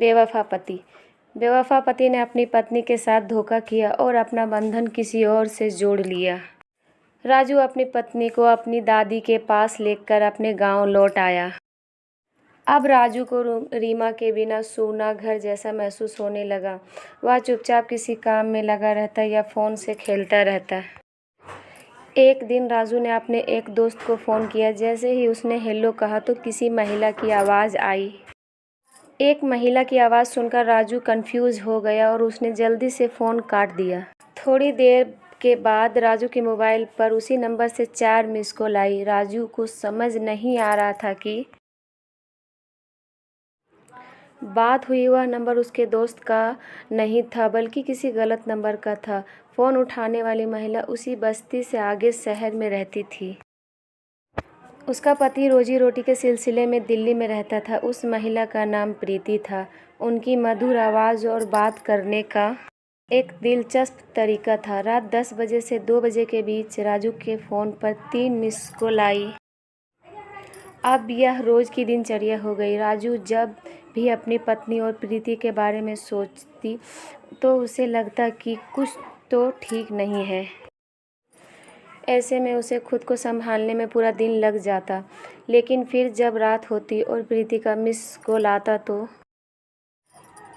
बेवफा पति। बेवफा पति ने अपनी पत्नी के साथ धोखा किया और अपना बंधन किसी और से जोड़ लिया। राजू अपनी पत्नी को अपनी दादी के पास लेकर अपने गांव लौट आया। अब राजू को रीमा के बिना सूना घर जैसा महसूस होने लगा। वह चुपचाप किसी काम में लगा रहता या फ़ोन से खेलता रहता। एक दिन राजू ने अपने एक दोस्त को फ़ोन किया। जैसे ही उसने हेलो कहा तो किसी महिला की आवाज़ आई। एक महिला की आवाज़ सुनकर राजू कंफ्यूज हो गया और उसने जल्दी से फ़ोन काट दिया। थोड़ी देर के बाद राजू के मोबाइल पर उसी नंबर से 4 मिस कॉल आई। राजू को समझ नहीं आ रहा था कि बात हुई वह नंबर उसके दोस्त का नहीं था बल्कि किसी गलत नंबर का था। फ़ोन उठाने वाली महिला उसी बस्ती से आगे शहर में रहती थी। उसका पति रोजी रोटी के सिलसिले में दिल्ली में रहता था। उस महिला का नाम प्रीति था। उनकी मधुर आवाज़ और बात करने का एक दिलचस्प तरीका था। रात 10 बजे से 2 बजे के बीच राजू के फ़ोन पर 3 मिस कॉल आई। अब यह रोज़ की दिनचर्या हो गई। राजू जब भी अपनी पत्नी और प्रीति के बारे में सोचती तो उसे लगता कि कुछ तो ठीक नहीं है। ऐसे में उसे खुद को संभालने में पूरा दिन लग जाता। लेकिन फिर जब रात होती और प्रीति का मिस कॉल आता तो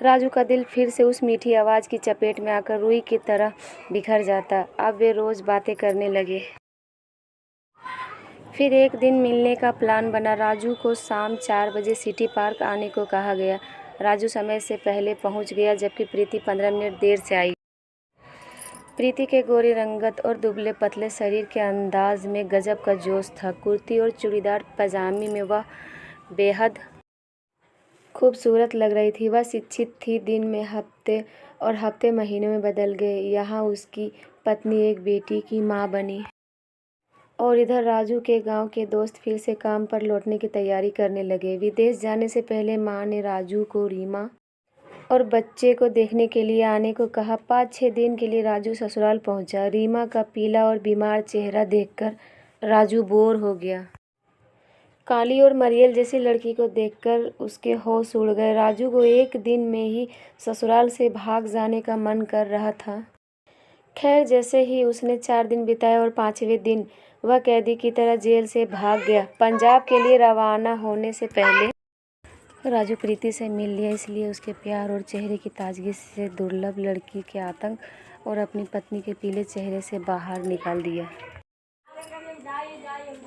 राजू का दिल फिर से उस मीठी आवाज़ की चपेट में आकर रुई की तरह बिखर जाता। अब वे रोज़ बातें करने लगे। फिर एक दिन मिलने का प्लान बना। राजू को शाम 4 बजे सिटी पार्क आने को कहा गया। राजू समय से पहले पहुंच गया जबकि प्रीति 15 मिनट देर से आई। प्रीति के गोरी रंगत और दुबले पतले शरीर के अंदाज में गजब का जोश था। कुर्ती और चूड़ीदार पजामी में वह बेहद खूबसूरत लग रही थी। वह शिक्षित थी। दिन में हफ्ते और हफ्ते महीनों में बदल गए। यहाँ उसकी पत्नी एक बेटी की माँ बनी और इधर राजू के गांव के दोस्त फिर से काम पर लौटने की तैयारी करने लगे। विदेश जाने से पहले माँ ने राजू को रीमा और बच्चे को देखने के लिए आने को कहा। 5-6 दिन के लिए राजू ससुराल पहुंचा। रीमा का पीला और बीमार चेहरा देखकर राजू बोर हो गया। काली और मरियल जैसी लड़की को देखकर उसके होश उड़ गए। राजू को एक दिन में ही ससुराल से भाग जाने का मन कर रहा था। खैर, जैसे ही उसने 4 दिन बिताए और 5वें दिन वह कैदी की तरह जेल से भाग गया। पंजाब के लिए रवाना होने से पहले राजू प्रीति से मिल लिया, इसलिए उसके प्यार और चेहरे की ताजगी से दुर्लभ लड़की के आतंक और अपनी पत्नी के पीले चेहरे से बाहर निकाल दिया।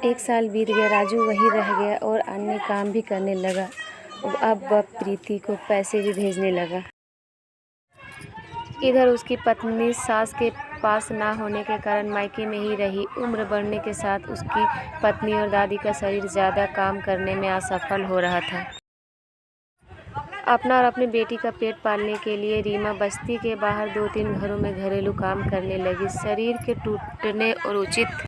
1 साल बीत गया। राजू वहीं रह गया और अन्य काम भी करने लगा। अब वह प्रीति को पैसे भी भेजने लगा। इधर उसकी पत्नी सास के पास ना होने के कारण मायके में ही रही। उम्र बढ़ने के साथ उसकी पत्नी और दादी का शरीर ज़्यादा काम करने में असफल हो रहा था। अपना और अपनी बेटी का पेट पालने के लिए रीमा बस्ती के बाहर 2-3 घरों में घरेलू काम करने लगी। शरीर के टूटने और उचित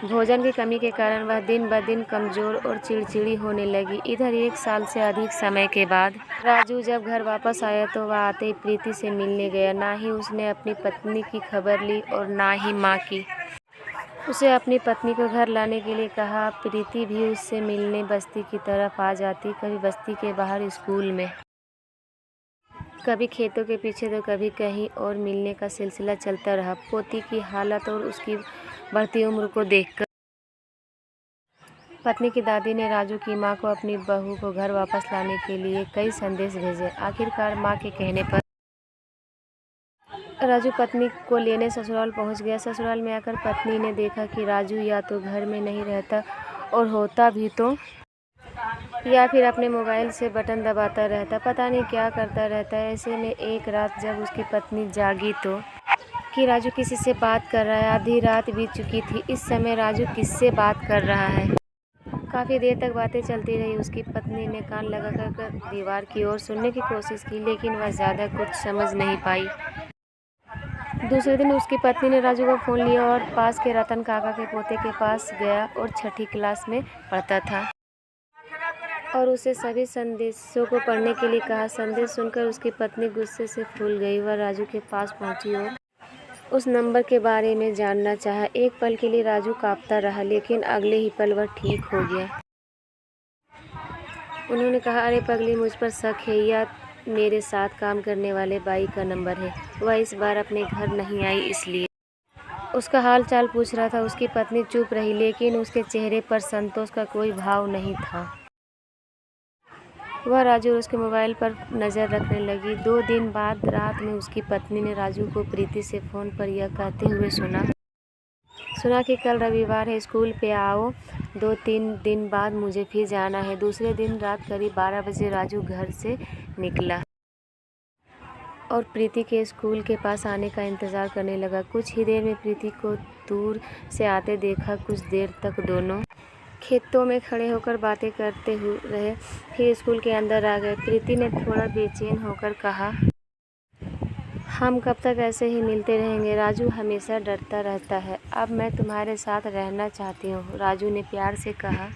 भोजन की कमी के कारण वह दिन ब दिन कमज़ोर और चिड़चिड़ी होने लगी। इधर 1 साल से अधिक समय के बाद राजू जब घर वापस आया तो वह आते ही प्रीति से मिलने गया। ना ही उसने अपनी पत्नी की खबर ली और ना ही माँ की। उसे अपनी पत्नी को घर लाने के लिए कहा। प्रीति भी उससे मिलने बस्ती की तरफ आ जाती। कभी बस्ती के बाहर स्कूल में, कभी खेतों के पीछे तो कभी कहीं और मिलने का सिलसिला चलता रहा। पोती की हालत और उसकी बढ़ती उम्र को देखकर पत्नी की दादी ने राजू की मां को अपनी बहू को घर वापस लाने के लिए कई संदेश भेजे। आखिरकार मां के कहने पर राजू पत्नी को लेने ससुराल पहुंच गया। ससुराल में आकर पत्नी ने देखा कि राजू या तो घर में नहीं रहता और होता भी तो या फिर अपने मोबाइल से बटन दबाता रहता। पता नहीं क्या करता रहता है। ऐसे में एक रात जब उसकी पत्नी जागी तो कि राजू किसी से बात कर रहा है। आधी रात बीत चुकी थी। इस समय राजू किससे बात कर रहा है? काफ़ी देर तक बातें चलती रही। उसकी पत्नी ने कान लगाकर दीवार की ओर सुनने की कोशिश की, लेकिन वह ज़्यादा कुछ समझ नहीं पाई। दूसरे दिन उसकी पत्नी ने राजू का फ़ोन लिया और पास के रतन काका के पोते के पास गया और 6ठी क्लास में पढ़ता था और उसे सभी संदेशों को पढ़ने के लिए कहा। संदेश सुनकर उसकी पत्नी गुस्से से फूल गई। वह राजू के पास पहुंची और उस नंबर के बारे में जानना चाहा। एक पल के लिए राजू कांपता रहा, लेकिन अगले ही पल वह ठीक हो गया। उन्होंने कहा, अरे पगली, मुझ पर शक है या मेरे साथ काम करने वाले बाई का नंबर है। वह इस बार अपने घर नहीं आई, इसलिए उसका हाल चाल पूछ रहा था। उसकी पत्नी चुप रही, लेकिन उसके चेहरे पर संतोष का कोई भाव नहीं था। वह राजू और उसके मोबाइल पर नज़र रखने लगी। 2 दिन बाद रात में उसकी पत्नी ने राजू को प्रीति से फ़ोन पर यह कहते हुए सुना कि कल रविवार है, स्कूल पे आओ। 2-3 दिन बाद मुझे फिर जाना है। दूसरे दिन रात करीब 12 बजे राजू घर से निकला और प्रीति के स्कूल के पास आने का इंतज़ार करने लगा। कुछ ही देर में प्रीति को दूर से आते देखा। कुछ देर तक दोनों खेतों में खड़े होकर बातें करते रहे, फिर स्कूल के अंदर आ गए। प्रीति ने थोड़ा बेचैन होकर कहा, हम कब तक ऐसे ही मिलते रहेंगे? राजू हमेशा डरता रहता है। अब मैं तुम्हारे साथ रहना चाहती हूँ, राजू ने प्यार से कहा।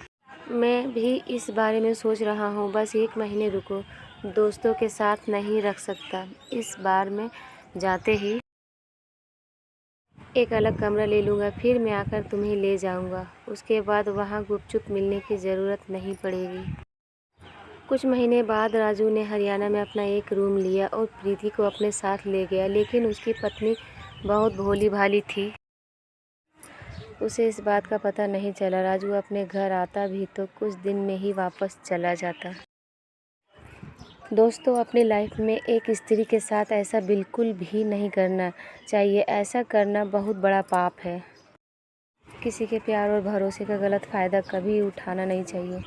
मैं भी इस बारे में सोच रहा हूँ, बस 1 महीने रुको। दोस्तों के साथ नहीं रख सकता। इस बार मैं जाते ही एक अलग कमरा ले लूँगा, फिर मैं आकर तुम्हें ले जाऊँगा। उसके बाद वहाँ गुपचुप मिलने की ज़रूरत नहीं पड़ेगी। कुछ महीने बाद राजू ने हरियाणा में अपना एक रूम लिया और प्रीति को अपने साथ ले गया, लेकिन उसकी पत्नी बहुत भोली भाली थी। उसे इस बात का पता नहीं चला। राजू अपने घर आता भी तो कुछ दिन में ही वापस चला जाता। दोस्तों, अपनी लाइफ में एक स्त्री के साथ ऐसा बिल्कुल भी नहीं करना चाहिए। ऐसा करना बहुत बड़ा पाप है। किसी के प्यार और भरोसे का गलत फ़ायदा कभी उठाना नहीं चाहिए।